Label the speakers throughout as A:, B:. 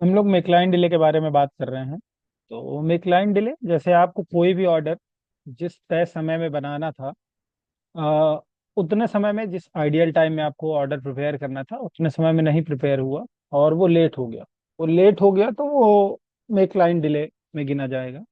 A: हम लोग मेकलाइन डिले के बारे में बात कर रहे हैं। तो मेकलाइन डिले जैसे आपको कोई भी ऑर्डर जिस तय समय में बनाना था, आ, उतने समय में, जिस आइडियल टाइम में आपको ऑर्डर प्रिपेयर करना था उतने समय में नहीं प्रिपेयर हुआ और वो लेट हो गया। वो लेट हो गया तो वो मेकलाइन डिले में गिना जाएगा।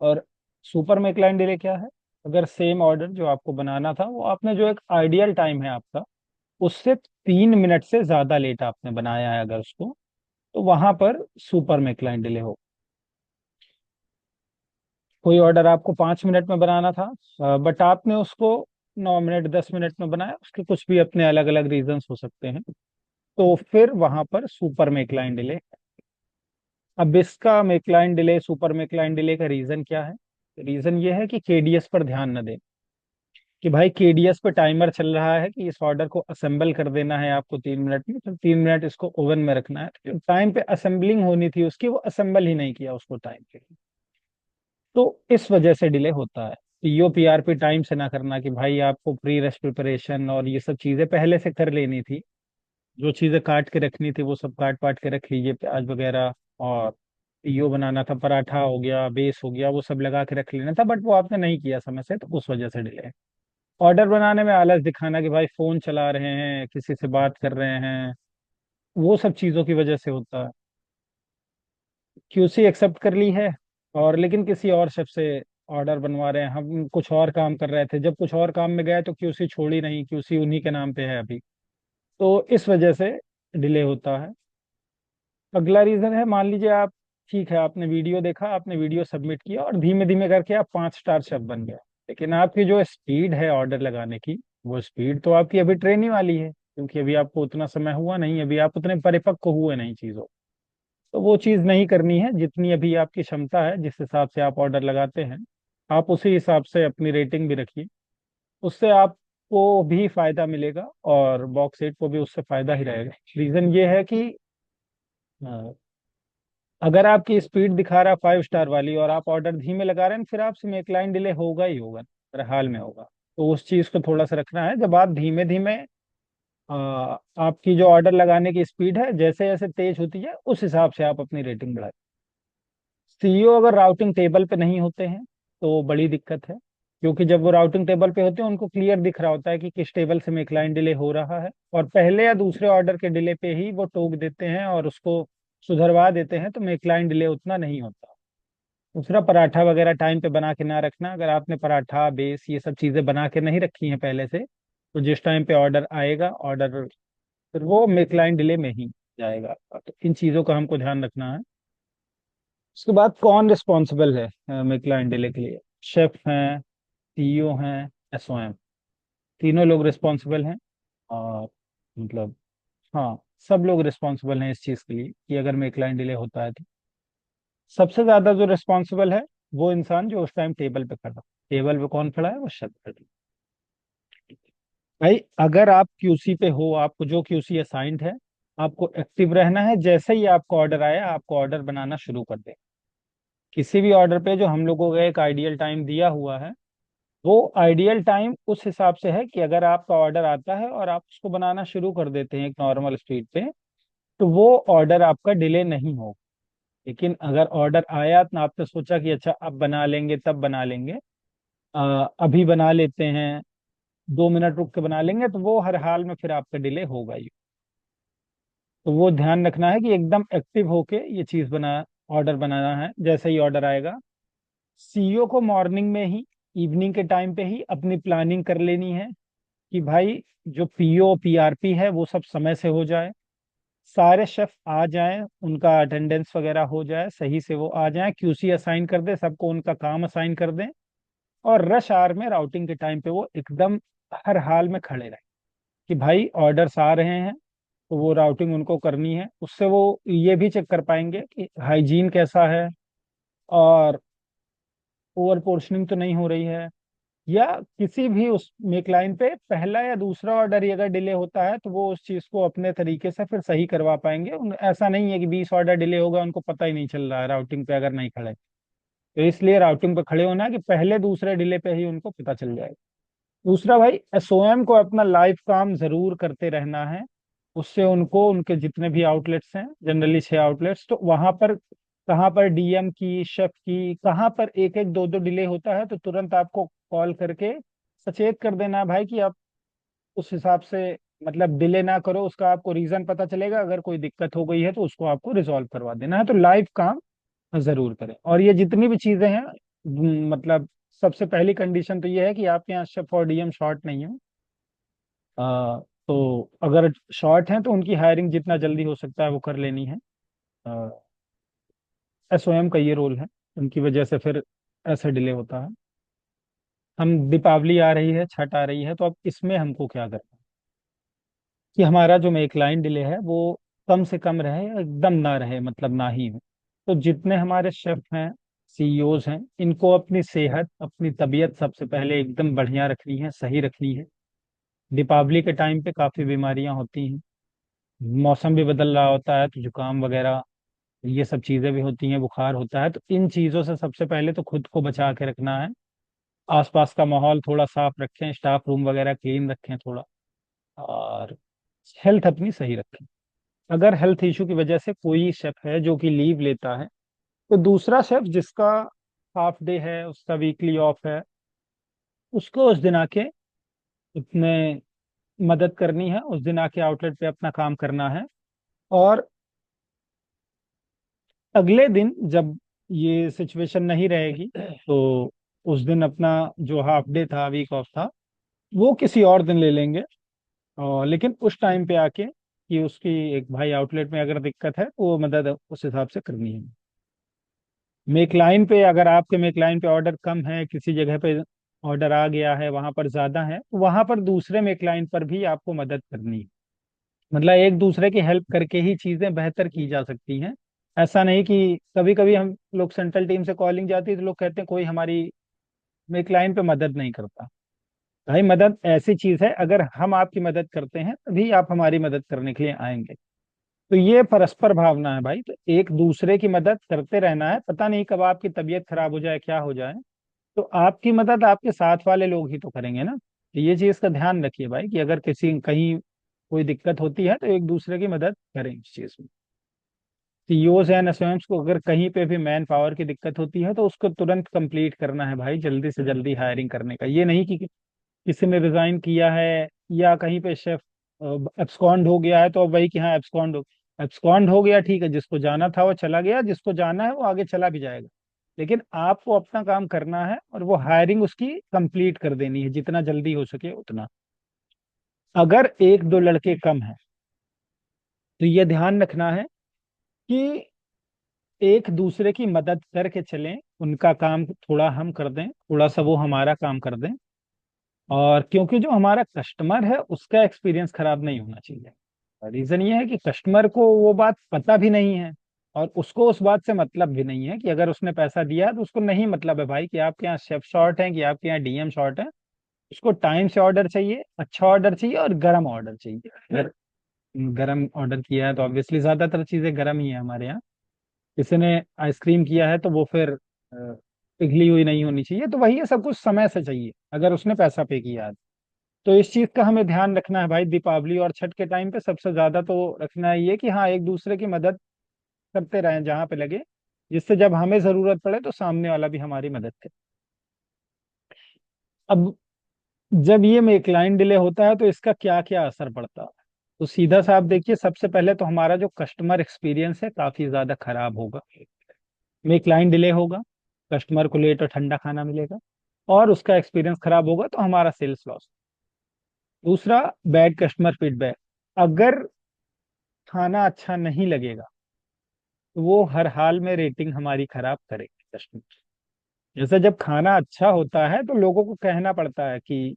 A: और सुपर मेकलाइन डिले क्या है? अगर सेम ऑर्डर जो आपको बनाना था वो आपने, जो एक आइडियल टाइम है आपका, उससे 3 मिनट से ज्यादा लेट आपने बनाया है अगर उसको, तो वहां पर सुपर मेकलाइन डिले हो। कोई ऑर्डर आपको 5 मिनट में बनाना था, बट आपने उसको 9 मिनट 10 मिनट में बनाया, उसके कुछ भी अपने अलग अलग रीजंस हो सकते हैं, तो फिर वहां पर सुपर मेकलाइन डिले। अब इसका मेकलाइन डिले, सुपर मेकलाइन डिले का रीजन क्या है? रीजन ये है कि केडीएस पर ध्यान न दें, कि भाई केडीएस पे टाइमर चल रहा है कि इस ऑर्डर को असेंबल कर देना है आपको 3 मिनट में, तो 3 मिनट इसको ओवन में रखना है। तो टाइम पे असेंबलिंग होनी थी उसकी, वो असेंबल ही नहीं किया उसको टाइम पे, तो इस वजह से डिले होता है। पीओ पीआरपी टाइम से ना करना, कि भाई आपको प्री रेस्ट प्रिपरेशन और ये सब चीजें पहले से कर लेनी थी, जो चीजें काट के रखनी थी वो सब काट पाट के रख लीजिए, प्याज वगैरह। और पीओ बनाना था, पराठा हो गया, बेस हो गया, वो सब लगा के रख लेना था, बट वो आपने नहीं किया समय से, तो उस वजह से डिले। ऑर्डर बनाने में आलस दिखाना, कि भाई फोन चला रहे हैं, किसी से बात कर रहे हैं, वो सब चीजों की वजह से होता है। क्यूसी एक्सेप्ट कर ली है, और लेकिन किसी और शेफ से ऑर्डर बनवा रहे हैं, हम कुछ और काम कर रहे थे, जब कुछ और काम में गए तो क्यूसी छोड़ी नहीं, क्यूसी उन्हीं के नाम पे है अभी, तो इस वजह से डिले होता है। अगला रीजन है, मान लीजिए आप, ठीक है, आपने वीडियो देखा, आपने वीडियो सबमिट किया और धीमे धीमे करके आप 5 स्टार शेफ बन गए, लेकिन आपकी जो स्पीड है ऑर्डर लगाने की, वो स्पीड तो आपकी अभी ट्रेन ही वाली है, क्योंकि अभी आपको उतना समय हुआ नहीं, अभी आप उतने परिपक्व हुए नहीं चीजों। तो वो चीज़ नहीं करनी है, जितनी अभी आपकी क्षमता है, जिस हिसाब से आप ऑर्डर लगाते हैं, आप उसी हिसाब से अपनी रेटिंग भी रखिए। उससे आपको भी फायदा मिलेगा और बॉक्स एट को भी उससे फायदा ही रहेगा। रीजन ये है कि अ, अगर आपकी स्पीड दिखा रहा है 5 स्टार वाली और आप ऑर्डर धीमे लगा रहे हैं, फिर आपसे मेकलाइन डिले होगा ही होगा, हर हाल में होगा। तो उस चीज़ को थोड़ा सा रखना है, जब आप धीमे धीमे, आपकी जो ऑर्डर लगाने की स्पीड है जैसे जैसे तेज होती है, उस हिसाब से आप अपनी रेटिंग बढ़ाएं। सीईओ अगर राउटिंग टेबल पे नहीं होते हैं तो बड़ी दिक्कत है, क्योंकि जब वो राउटिंग टेबल पे होते हैं उनको क्लियर दिख रहा होता है कि किस टेबल से में क्लाइंट डिले हो रहा है, और पहले या दूसरे ऑर्डर के डिले पे ही वो टोक देते हैं और उसको सुधरवा देते हैं, तो में क्लाइंट डिले उतना नहीं होता। दूसरा, पराठा वगैरह टाइम पे बना के ना रखना। अगर आपने पराठा बेस ये सब चीजें बना के नहीं रखी हैं पहले से, तो जिस टाइम पे ऑर्डर आएगा, ऑर्डर फिर वो में क्लाइंट डिले में ही जाएगा। तो इन चीजों का हमको ध्यान रखना है। उसके बाद कौन रिस्पॉन्सिबल है मेकलाइन डिले के लिए? शेफ हैं, सीईओ हैं, एसओएम, तीनों लोग रिस्पॉन्सिबल हैं। और मतलब, हाँ, सब लोग रिस्पॉन्सिबल हैं इस चीज़ के लिए कि अगर मेकलाइन डिले होता है तो सबसे ज्यादा जो रिस्पॉन्सिबल है वो इंसान जो उस टाइम टेबल पे खड़ा। टेबल पे कौन खड़ा है? वो शेफ खड़ा है। भाई अगर आप क्यूसी पे हो, आपको जो क्यूसी असाइंड है, आपको एक्टिव रहना है। जैसे ही आपको ऑर्डर आया, आपको ऑर्डर बनाना शुरू कर दे। किसी भी ऑर्डर पे जो हम लोगों का एक आइडियल टाइम दिया हुआ है, वो आइडियल टाइम उस हिसाब से है कि अगर आपका ऑर्डर आता है और आप उसको बनाना शुरू कर देते हैं एक नॉर्मल स्पीड पे, तो वो ऑर्डर आपका डिले नहीं होगा। लेकिन अगर ऑर्डर आया तो आपने सोचा कि अच्छा अब बना लेंगे, तब बना लेंगे, अभी बना लेते हैं, 2 मिनट रुक के बना लेंगे, तो वो हर हाल में फिर आपका डिले होगा ही। तो वो ध्यान रखना है कि एकदम एक्टिव होके ये चीज बना, ऑर्डर बनाना है जैसे ही ऑर्डर आएगा। सीईओ को मॉर्निंग में ही, इवनिंग के टाइम पे ही अपनी प्लानिंग कर लेनी है, कि भाई जो पीओ पीआरपी है वो सब समय से हो जाए, सारे शेफ आ जाएं, उनका अटेंडेंस वगैरह हो जाए, सही से वो आ जाएं, क्यूसी असाइन कर दे, सबको उनका काम असाइन कर दें, और रश आवर में राउटिंग के टाइम पे वो एकदम हर हाल में खड़े रहें, कि भाई ऑर्डर्स आ रहे हैं, तो वो राउटिंग उनको करनी है। उससे वो ये भी चेक कर पाएंगे कि हाइजीन कैसा है, और ओवर पोर्शनिंग तो नहीं हो रही है, या किसी भी उस मेक लाइन पे पहला या दूसरा ऑर्डर ही अगर डिले होता है, तो वो उस चीज को अपने तरीके से फिर सही करवा पाएंगे। ऐसा नहीं है कि 20 ऑर्डर डिले होगा उनको पता ही नहीं चल रहा है राउटिंग पे अगर नहीं खड़े। तो इसलिए राउटिंग पे खड़े होना है कि पहले दूसरे डिले पे ही उनको पता चल जाएगा। दूसरा भाई, एसओएम को अपना लाइव काम जरूर करते रहना है। उससे उनको उनके जितने भी आउटलेट्स हैं, जनरली 6 आउटलेट्स, तो वहां पर कहाँ पर डीएम की, शेफ की, कहाँ पर एक एक दो दो डिले होता है, तो तुरंत आपको कॉल करके सचेत कर देना है भाई कि आप उस हिसाब से मतलब डिले ना करो। उसका आपको रीजन पता चलेगा, अगर कोई दिक्कत हो गई है तो उसको आपको रिजॉल्व करवा देना है। तो लाइव काम जरूर करें। और ये जितनी भी चीजें हैं, मतलब सबसे पहली कंडीशन तो ये है कि आपके यहाँ शेफ और डीएम शॉर्ट नहीं है। तो अगर शॉर्ट हैं तो उनकी हायरिंग जितना जल्दी हो सकता है वो कर लेनी है। एसओएम का ये रोल है, उनकी वजह से फिर ऐसा डिले होता है। हम दीपावली आ रही है, छठ आ रही है, तो अब इसमें हमको क्या करना है कि हमारा जो मेक लाइन डिले है वो कम से कम रहे, एकदम ना रहे, मतलब ना ही हो। तो जितने हमारे शेफ हैं, सीईओज हैं, इनको अपनी सेहत, अपनी तबीयत सबसे पहले एकदम बढ़िया रखनी है, सही रखनी है। दीपावली के टाइम पे काफी बीमारियां होती हैं, मौसम भी बदल रहा होता है, तो जुकाम वगैरह ये सब चीजें भी होती हैं, बुखार होता है। तो इन चीजों से सबसे पहले तो खुद को बचा के रखना है। आसपास का माहौल थोड़ा साफ रखें, स्टाफ रूम वगैरह क्लीन रखें थोड़ा, और हेल्थ अपनी सही रखें। अगर हेल्थ इशू की वजह से कोई शेफ है जो कि लीव लेता है, तो दूसरा शेफ जिसका हाफ डे है, उसका वीकली ऑफ है, उसको उस दिन आके उसने मदद करनी है, उस दिन आके आउटलेट पे अपना काम करना है। और अगले दिन जब ये सिचुएशन नहीं रहेगी, तो उस दिन अपना जो हाफ डे था, वीक ऑफ था, वो किसी और दिन ले लेंगे। और लेकिन उस टाइम पे आके कि उसकी एक भाई आउटलेट में अगर दिक्कत है तो वो मदद उस हिसाब से करनी है। मेक लाइन पे, अगर आपके मेक लाइन पे ऑर्डर कम है, किसी जगह पे ऑर्डर आ गया है, वहां पर ज्यादा है, तो वहां पर दूसरे मेक लाइन पर भी आपको मदद करनी है। मतलब एक दूसरे की हेल्प करके ही चीजें बेहतर की जा सकती हैं। ऐसा नहीं कि कभी कभी हम लोग सेंट्रल टीम से कॉलिंग जाती है तो लोग कहते हैं कोई हमारी मेक लाइन पे मदद नहीं करता। भाई मदद ऐसी चीज है, अगर हम आपकी मदद करते हैं तभी आप हमारी मदद करने के लिए आएंगे। तो ये परस्पर भावना है भाई, तो एक दूसरे की मदद करते रहना है। पता नहीं कब आपकी तबीयत खराब हो जाए, क्या हो जाए, तो आपकी मदद आपके साथ वाले लोग ही तो करेंगे ना। तो ये चीज का ध्यान रखिए भाई कि अगर किसी कहीं कोई दिक्कत होती है तो एक दूसरे की मदद करें इस चीज में। सीईओज एंड एसओएम्स को अगर कहीं पे भी मैन पावर की दिक्कत होती है तो उसको तुरंत कंप्लीट करना है भाई, जल्दी से जल्दी हायरिंग करने का। ये नहीं कि किसी ने रिजाइन किया है या कहीं पे शेफ एब्सकॉन्ड हो गया है तो अब वही कि हाँ एब्सकॉन्ड हो गया, ठीक है, जिसको जाना था वो चला गया, जिसको जाना है वो आगे चला भी जाएगा। लेकिन आपको अपना काम करना है और वो हायरिंग उसकी कंप्लीट कर देनी है जितना जल्दी हो सके उतना। अगर एक दो लड़के कम हैं तो ये ध्यान रखना है कि एक दूसरे की मदद करके चलें, उनका काम थोड़ा हम कर दें, थोड़ा सा वो हमारा काम कर दें। और क्योंकि जो हमारा कस्टमर है उसका एक्सपीरियंस खराब नहीं होना चाहिए। रीजन ये है कि कस्टमर को वो बात पता भी नहीं है, और उसको उस बात से मतलब भी नहीं है कि अगर उसने पैसा दिया है तो उसको नहीं मतलब है भाई कि आपके यहाँ शेफ शॉर्ट है कि आपके यहाँ डीएम शॉर्ट है। उसको टाइम से ऑर्डर चाहिए, अच्छा ऑर्डर चाहिए और गर्म ऑर्डर चाहिए। अगर गर्म ऑर्डर किया है तो ऑब्वियसली ज्यादातर चीजें गर्म ही है हमारे यहाँ। किसी ने आइसक्रीम किया है तो वो फिर पिघली हुई नहीं होनी चाहिए। तो वही है, सब कुछ समय से चाहिए अगर उसने पैसा पे किया है। तो इस चीज का हमें ध्यान रखना है भाई। दीपावली और छठ के टाइम पे सबसे ज्यादा तो रखना है ये कि हाँ एक दूसरे की मदद करते रहें जहाँ पे लगे, जिससे जब हमें जरूरत पड़े तो सामने वाला भी हमारी मदद करे। अब जब ये में क्लाइंट डिले होता है तो इसका क्या क्या असर पड़ता है, तो सीधा सा आप देखिए, सबसे पहले तो हमारा जो कस्टमर एक्सपीरियंस है काफी ज्यादा खराब होगा। में क्लाइंट डिले होगा, कस्टमर को लेट और ठंडा खाना मिलेगा, और उसका एक्सपीरियंस खराब होगा तो हमारा सेल्स लॉस। दूसरा, बैड कस्टमर फीडबैक। अगर खाना अच्छा नहीं लगेगा तो वो हर हाल में रेटिंग हमारी खराब करेगी कस्टमर। जैसे जब खाना अच्छा होता है तो लोगों को कहना पड़ता है कि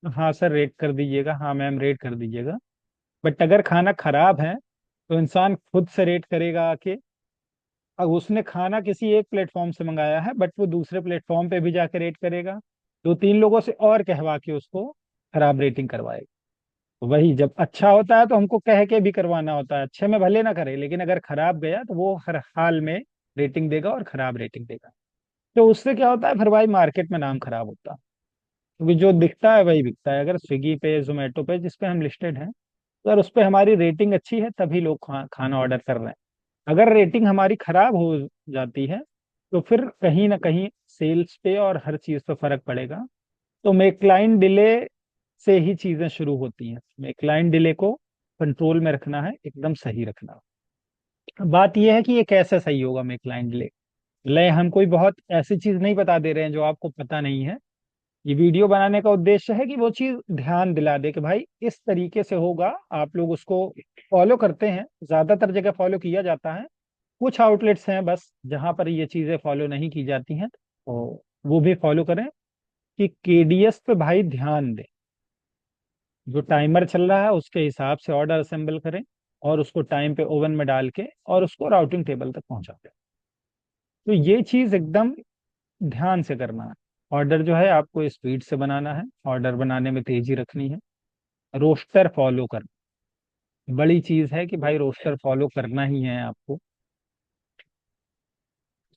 A: हाँ सर रेट कर दीजिएगा, हाँ मैम रेट कर दीजिएगा। बट अगर खाना खराब है तो इंसान खुद से रेट करेगा आके। अब उसने खाना किसी एक प्लेटफॉर्म से मंगाया है बट वो दूसरे प्लेटफॉर्म पे भी जाके रेट करेगा, दो तीन लोगों से और कहवा के उसको खराब रेटिंग करवाएगा। वही जब अच्छा होता है तो हमको कह के भी करवाना होता है, अच्छे में भले ना करे, लेकिन अगर खराब गया तो वो हर हाल में रेटिंग देगा और खराब रेटिंग देगा। तो उससे क्या होता है फिर भाई, मार्केट में नाम खराब होता है। क्योंकि जो दिखता है वही बिकता है। अगर स्विगी पे, जोमेटो पे, जिस पे हम लिस्टेड हैं, अगर उस पर हमारी रेटिंग अच्छी है तभी लोग खाना ऑर्डर कर रहे हैं। अगर रेटिंग हमारी खराब हो जाती है तो फिर कहीं ना कहीं सेल्स पे और हर चीज पे फर्क पड़ेगा। तो मेकलाइन डिले से ही चीजें शुरू होती हैं। मेकलाइन डिले को कंट्रोल में रखना है, एकदम सही रखना। बात यह है कि ये कैसे सही होगा मेकलाइन डिले। हम कोई बहुत ऐसी चीज नहीं बता दे रहे हैं जो आपको पता नहीं है। ये वीडियो बनाने का उद्देश्य है कि वो चीज ध्यान दिला दे कि भाई इस तरीके से होगा। आप लोग उसको फॉलो करते हैं, ज्यादातर जगह फॉलो किया जाता है। कुछ आउटलेट्स हैं बस जहां पर ये चीजें फॉलो नहीं की जाती हैं, तो वो भी फॉलो करें कि केडीएस पे भाई ध्यान दें। जो टाइमर चल रहा है उसके हिसाब से ऑर्डर असेंबल करें और उसको टाइम पे ओवन में डाल के और उसको राउटिंग टेबल तक पहुंचा दें। तो ये चीज एकदम ध्यान से करना है। ऑर्डर जो है आपको स्पीड से बनाना है, ऑर्डर बनाने में तेजी रखनी है, रोस्टर फॉलो करना बड़ी चीज है कि भाई रोस्टर फॉलो करना ही है आपको।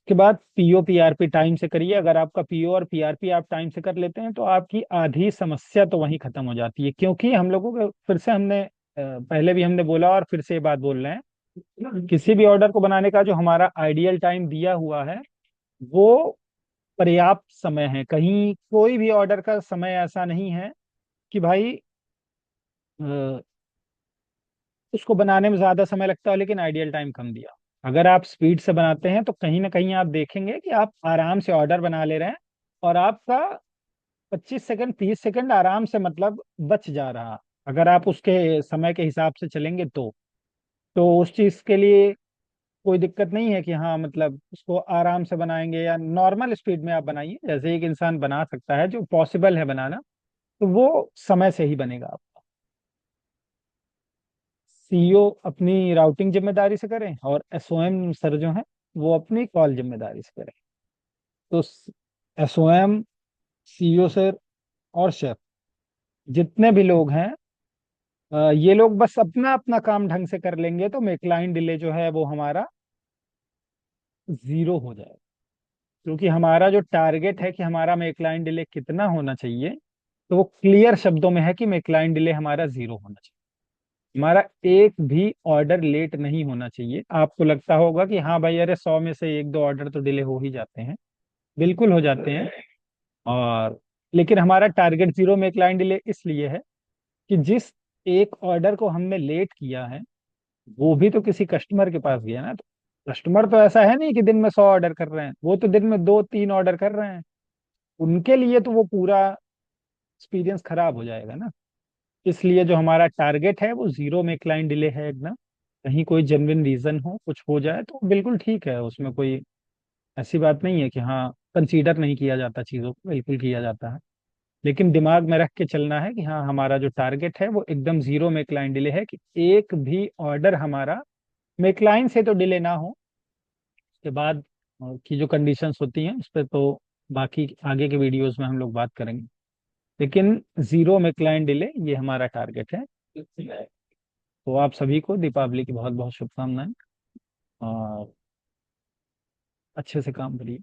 A: उसके बाद पीओ पीआरपी टाइम से करिए। अगर आपका पीओ और पीआरपी आप टाइम से कर लेते हैं तो आपकी आधी समस्या तो वहीं खत्म हो जाती है। क्योंकि हम लोगों को फिर से हमने पहले भी हमने बोला और फिर से ये बात बोल रहे हैं, किसी भी ऑर्डर को बनाने का जो हमारा आइडियल टाइम दिया हुआ है वो पर्याप्त समय है। कहीं कोई भी ऑर्डर का समय ऐसा नहीं है कि भाई अ, उसको बनाने में ज्यादा समय लगता है लेकिन आइडियल टाइम कम दिया। अगर आप स्पीड से बनाते हैं तो कहीं ना कहीं आप देखेंगे कि आप आराम से ऑर्डर बना ले रहे हैं और आपका 25 सेकंड 30 सेकंड आराम से मतलब बच जा रहा। अगर आप उसके समय के हिसाब से चलेंगे तो उस चीज के लिए कोई दिक्कत नहीं है कि हाँ मतलब उसको आराम से बनाएंगे या नॉर्मल स्पीड में आप बनाइए जैसे एक इंसान बना सकता है, जो पॉसिबल है बनाना। तो वो समय से ही बनेगा आपका। सीईओ अपनी राउटिंग जिम्मेदारी से करें और एसओएम सर जो है वो अपनी कॉल जिम्मेदारी से करें। तो एसओएम, सीईओ सर और शेफ जितने भी लोग हैं, ये लोग बस अपना अपना काम ढंग से कर लेंगे तो मेकलाइन डिले जो है वो हमारा जीरो हो जाएगा। क्योंकि हमारा जो टारगेट है कि हमारा मेकलाइन डिले कितना होना चाहिए, तो वो क्लियर शब्दों में है कि मेकलाइन डिले हमारा जीरो होना चाहिए। हमारा एक भी ऑर्डर लेट नहीं होना चाहिए। आपको लगता होगा कि हाँ भाई अरे 100 में से एक दो ऑर्डर तो डिले हो ही जाते हैं, बिल्कुल हो जाते हैं। और लेकिन हमारा टारगेट जीरो में क्लाइंट डिले इसलिए है कि जिस एक ऑर्डर को हमने लेट किया है वो भी तो किसी कस्टमर के पास गया ना। तो कस्टमर तो ऐसा है नहीं कि दिन में 100 ऑर्डर कर रहे हैं, वो तो दिन में 2 3 ऑर्डर कर रहे हैं। उनके लिए तो वो पूरा एक्सपीरियंस खराब हो जाएगा ना। इसलिए जो हमारा टारगेट है वो जीरो में क्लाइंट डिले है एकदम। कहीं कोई जेन्युइन रीजन हो कुछ हो जाए तो बिल्कुल ठीक है, उसमें कोई ऐसी बात नहीं है कि हाँ कंसीडर नहीं किया जाता, चीज़ों को बिल्कुल किया जाता है। लेकिन दिमाग में रख के चलना है कि हाँ हमारा जो टारगेट है वो एकदम जीरो में क्लाइंट डिले है, कि एक भी ऑर्डर हमारा मेकलाइन से तो डिले ना हो। उसके बाद की जो कंडीशंस होती हैं उस पर तो बाकी आगे के वीडियोस में हम लोग बात करेंगे। लेकिन जीरो में क्लाइंट डिले ये हमारा टारगेट है। तो आप सभी को दीपावली की बहुत बहुत शुभकामनाएं और अच्छे से काम करिए।